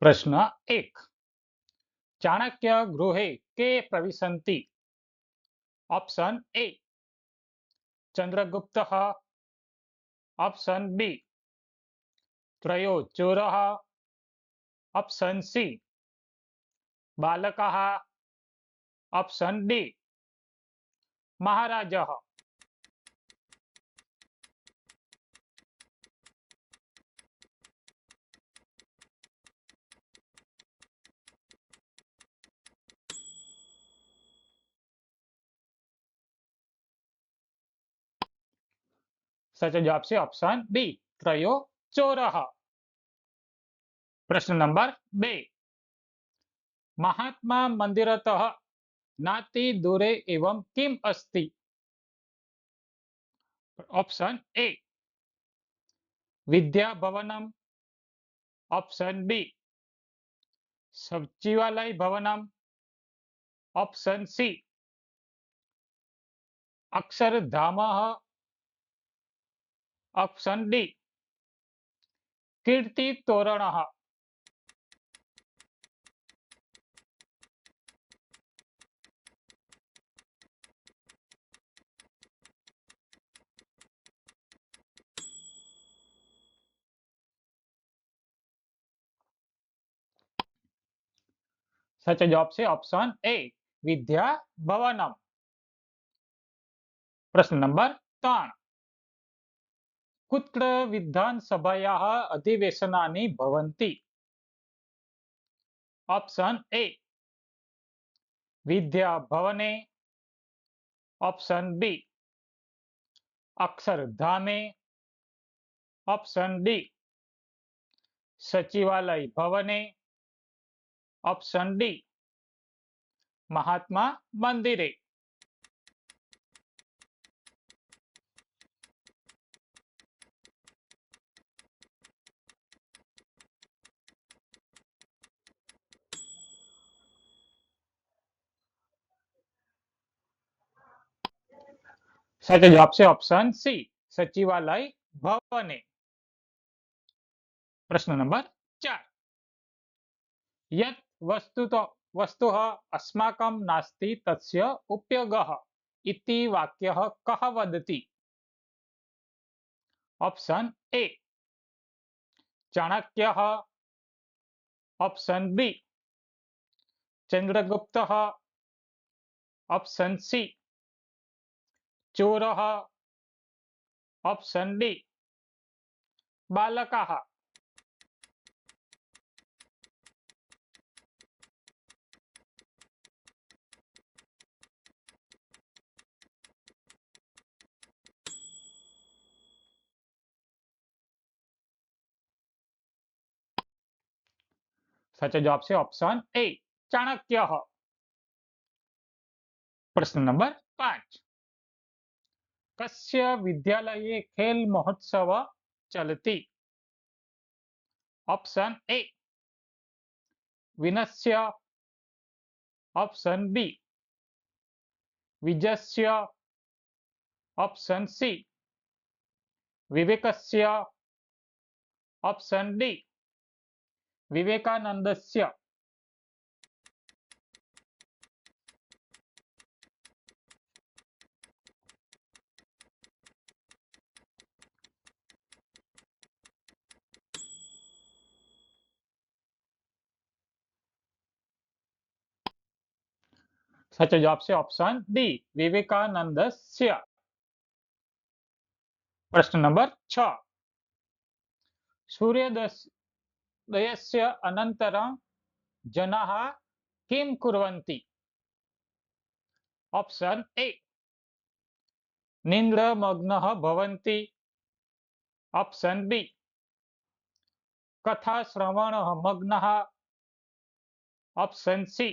प्रश्न 1. चाणक्य गृहे के प्रविशन्ति? ऑप्शन ए चंद्रगुप्तः, ऑप्शन बी त्रयो चोरः, ऑप्शन सी बालकः, ऑप्शन डी महाराजः। सच जवाब से ऑप्शन बी त्रयो चोरः। प्रश्न नंबर 2. महात्मा मंदिरतः नाति दूरे एवं किम अस्ति? Option A Vidya Bhavanam, option B Sachivalaya Bhavanam, option C Akshardham, option D Kirti Toran. सच जवाब से ऑप्शन ए विद्या भवनम। प्रश्न नंबर 3. कुत्र विधानसभायाः अधिवेशनानि भवन्ति? ऑप्शन ए विद्याभवने, ऑप्शन बी अक्षरधामे, ऑप्शन डी सचिवालय भवने, ऑप्शन डी महात्मा मंदिरे। सच जवाब से ऑप्शन सी सचिवालय भवने। प्रश्न नंबर 4. यत् वस्तुः अस्माकं नास्ति तस्य उपयोगः इति वाक्यः कः वदति? ऑप्शन ए चाणक्यः, ऑप्शन बी चंद्रगुप्तः, ऑप्शन सी चोरः, ऑप्शन डी बालकः। सच जवाब से ऑप्शन ए चाणक्य। प्रश्न नंबर 5. कस्य विद्यालये खेल महोत्सव चलति? ऑप्शन ए विनस्य, ऑप्शन बी विजयस्य, ऑप्शन सी विवेकस्य, ऑप्शन डी विवेकानंदस्य। सच जवाब से ऑप्शन डी विवेकानंदस्य। प्रश्न नंबर 6. सूर्योदयस्य अनन्तरं जनाः किं कुर्वन्ति? ऑप्शन ए निद्रामग्नः भवन्ति, ऑप्शन बी कथाश्रवणः मग्नः, ऑप्शन सी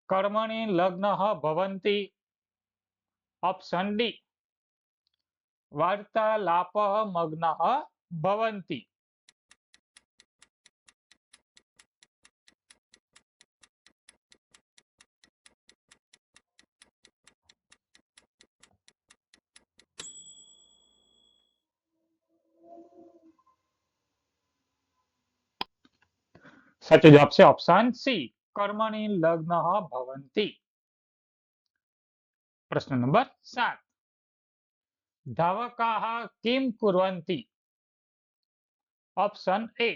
कर्मणि लग्नः भवन्ति, ऑप्शन डी वार्तालापः मग्नः भवन्ति। સાચો જવાબ છે ઓપ્શન સી, કર્મણી લગ્ન ભવંતી. પ્રશ્ન નંબર 7, ધાવકાः કિમ કુર્વन्ति? ઓપ્શન એ,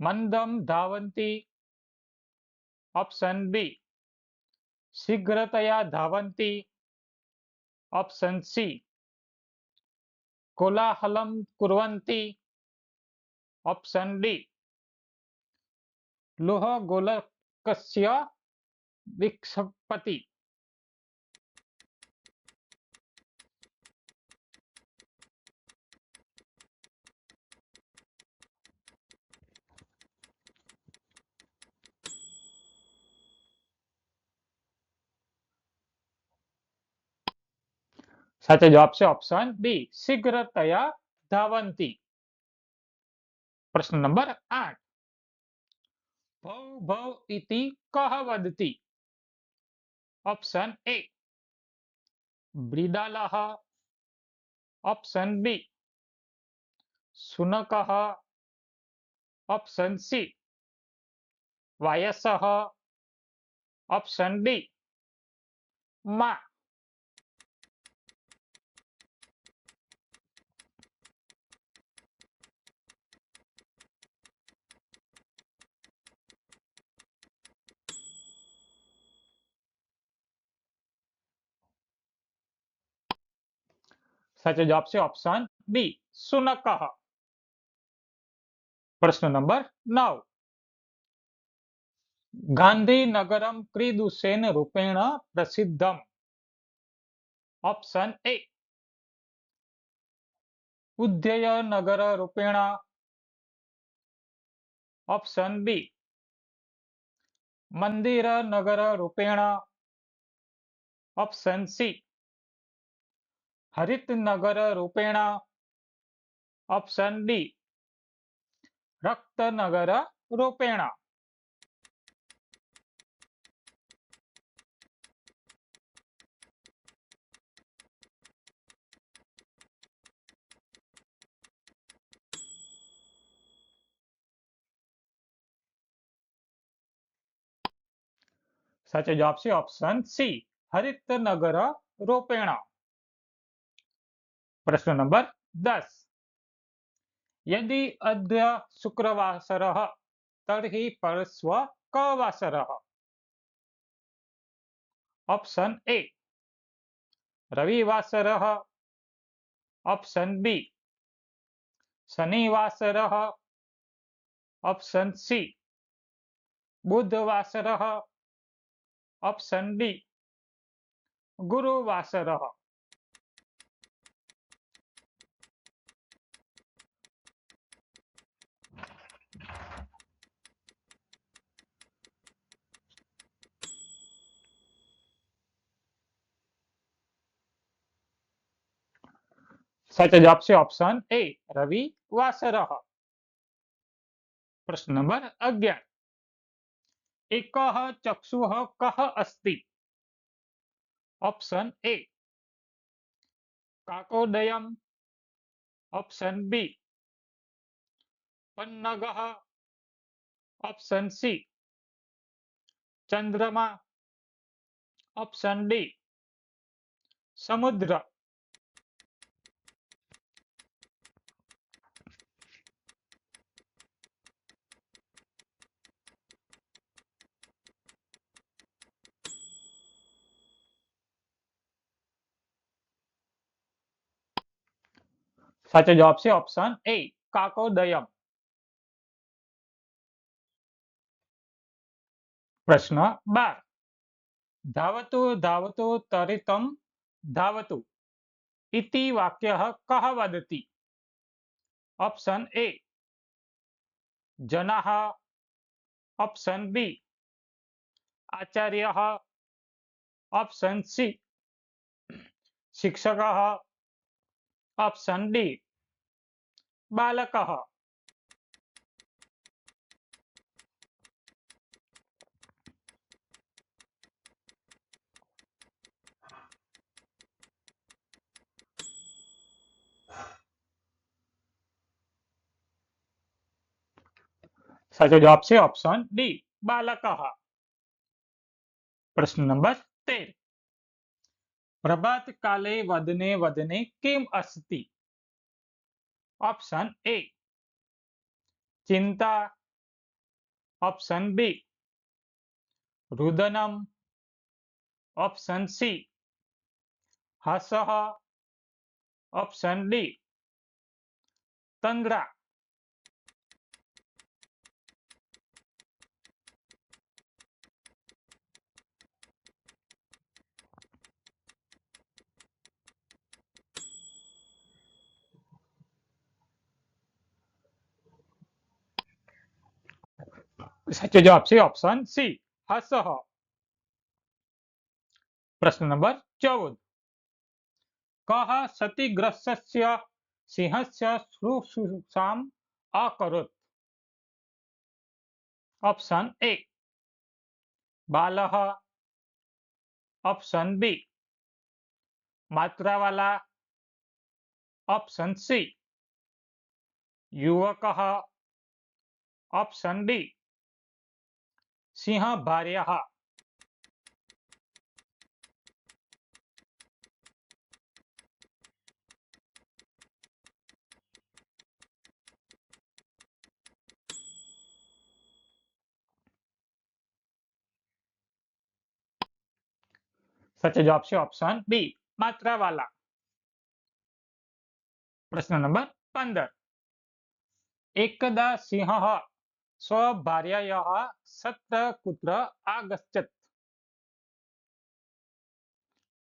મંદમ ધાવन्ति. ઓપ્શન બી, શીઘ્રતયા ધાવन्ति. ઓપ્શન સી, કોલાહલમ કુર્વन्ति. ઓપ્શન ડી, લોહ ગોલકસ્ય વિક્ષપતિ. સાચો જવાબ છે ઓપ્શન બી, શીઘ્રતયા ધાવन्ति. પ્રશ્ન નંબર 8, ભવ ભવ ઇતિ કહ વદતિ? ઓપ્શન એ, બ્રિદાલહ. ઓપ્શન બી, શુનકઃ. ઓપ્શન સી, વાયસઃ. ઓપ્શન ડી, માં. સાચો જવાબ છે ઓપ્શન બી, શુનકઃ. પ્રશ્ન નંબર 9, ગાંધીનગરમ ક્રીદુષેન રૂપેણ પ્રસિદ્ધમ? ઓપ્શન એ, ઉદ્યયનગર રૂપેણ. ઓપ્શન બી, મંદિરનગર રૂપેણ. ઓપ્શન સી, હરિતનગર રૂપેણ. ઓપ્શન ડી, રક્તનગર રૂપેણ. સાચો જવાબ છે ઓપ્શન સી, હરિતનગર રૂપેણ. પ્રશ્ન નંબર 10, यदि अद्य शुक्रवासरः तर्हि परश्व कः वासरः? ऑप्शन ए, रविवासरः. ऑप्शन बी, शनिवासरः. ऑप्शन सी, बुधवासरः. ऑप्शन डी, गुरुवासरः. સાચો જવાબ છે ઓપ્શન એ, રવિવાસરः. પ્રશ્ન નંબર 11, एकः चक्षुः कः अस्ति? ऑप्शन ए, काकोदयम. ऑप्शन बी, पन्नगः. ऑप्शन सी, चंद्रमा. ऑप्शन डी, समुद्र. સાચો જવાબ છે ઓપ્શન એ, કાકોદયમ. પ્રશ્ન 12, धावतु धावतु त्वरितं धावतु इति वाक्यः कः वदति? ऑप्शन ए, जनाः. ऑप्शन बी, आचार्यः. ऑप्शन सी, शिक्षकः. ऑप्शन डी, बालकः. साचो जवाब છે ઓપ્શન ડી બાલકઃ. પ્રશ્ન નંબર 13. પ્રભાત કાલે વદને વદને કેમ અસ્તિ? ઓપ્શન એ ચિંતા, ઓપ્શન બી રુદનમ, ઓપ્શન સી હસઃ, ઓપ્શન ડી તંદ્રા. સાચો જવાબ છે ઓપ્શન સી હસઃ. પ્રશ્ન નંબર 14. કઃ સતિગ્રસ્તસ્ય સિંહસ્ય શુશ્રૂષામ અકરોત? ઓપ્શન એ બાલઃ, ઓપ્શન બી માત્રાવાલા, ઓપ્શન સી યુવકઃ, ઓપ્શન ડી સિંહ ભાર્યઃ. સાચો જવાબ છે ઓપ્શન બી માત્રાવાલા. પ્રશ્ન નંબર 15. એકદા સિંહ સ્વભાર્યાયાः સત્ર કુત્ર આગચ્છત?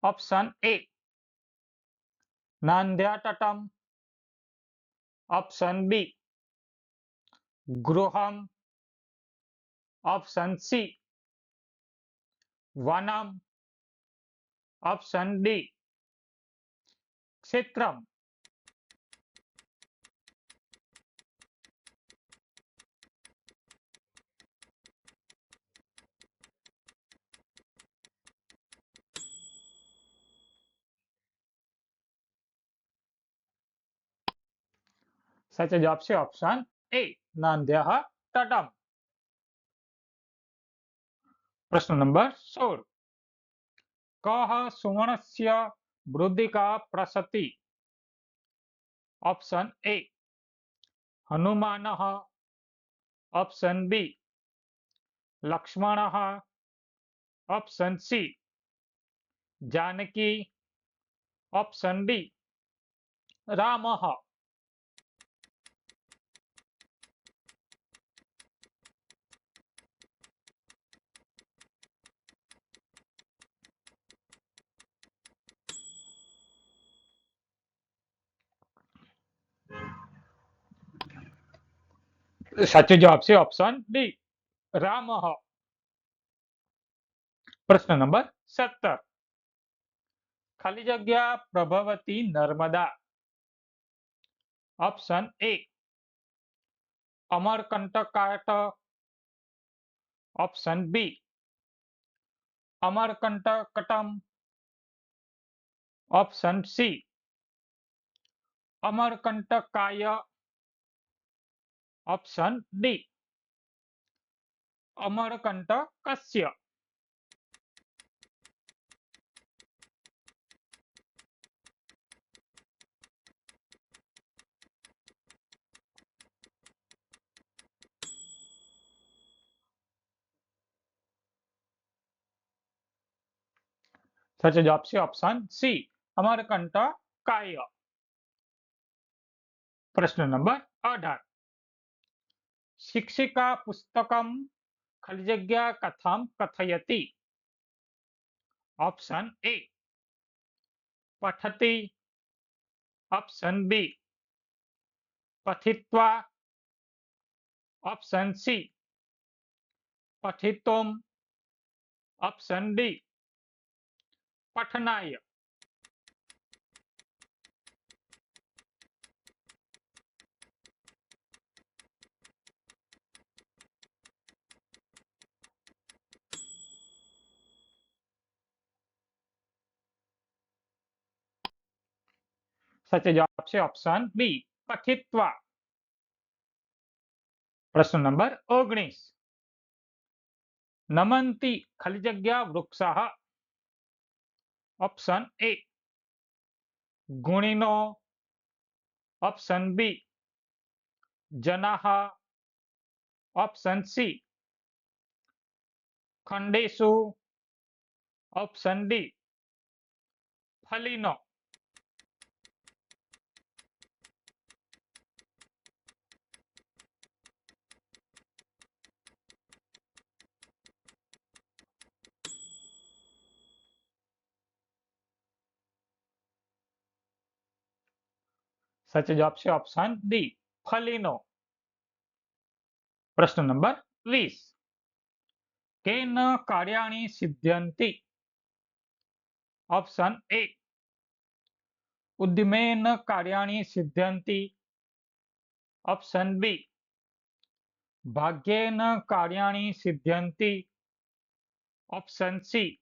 ઓપ્શન એ નાંદ્યાતટમ, ઓપ્શન બી ગૃહમ, ઓપ્શન સી વનમ, ઓપ્શન ડી ક્ષેત્રમ. સાચો જવાબ છે ઓપ્શન એ નાંદ્યઃ તટમ. પ્રશ્ન નંબર 16. કઃ સુવર્ણસ્ય મૃદ્દિકા પ્રસતિ? ઓપ્શન એ હનુમાનઃ, ઓપ્શન બી લક્ષ્મણઃ, option C Janaki, option D રામઃ. સાચો જવાબ છે ઓપ્શન ડી રામઃ. પ્રશ્ન નંબર 17. ખાલી જગ્યા પ્રભાવતી નર્મદા? ઓપ્શન એ અમરકંટકાટ, ઓપ્શન બી અમરકંટકટમ, ઓપ્શન સી અમરકંટકાય, ઓપ્શન ડી અમરકંટકસ્ય. સાચો જવાબ છે ઓપ્શન સી અમરકંટકાય. પ્રશ્ન નંબર 18. શિક્ષિકા પુસ્તકમ ખાલી જગ્યા કથામ કથયતિ? ઓપ્શન એ પઠતી, ઓપ્શન બી પઠિત્વા, ઓપ્શન સી પઠિતોમ, ઓપ્શન ડી પઠનાય. સાચો જવાબ છે ઓપ્શન બી પઠિત્વા. પ્રશ્ન નંબર 19. નમંતી ખાલી જગ્યા વૃક્ષાઃ. ઓપ્શન એ ગુણીનો, ઓપ્શન બી જનાઃ, ઓપ્શન સી ખંડેશુ, ઓપ્શન ડી ફલીનો. સાચો જવાબ છે ઓપ્શન ડી ફલીનો. પ્રશ્ન નંબર 20. કેન કાર્યાણિ સિદ્ધ્યન્તિ. ઓપ્શન એ ઉદ્યમેન કાર્યાણિ સિદ્ધ્યન્તિ, ઓપ્શન બી ભાગ્યેન કાર્યાણિ સિદ્ધ્યન્તિ, ઓપ્શન સી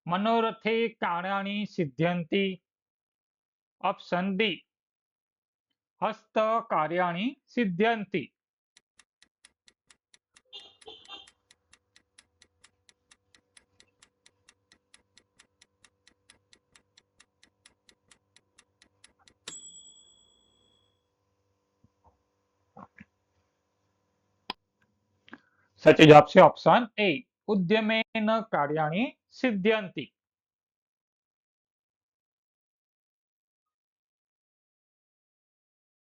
મનોરથે કાર્યાણિ સિદ્ધ્યન્તિ, ઓપ્શન ડી હસ્ત કાર્યાણિ સિદ્ધ્યન્તિ. સાચો જવાબ છે ઓપ્શન એ ઉદ્યમેન કાર્યાણિ સિદ્ધ્યન્તિ.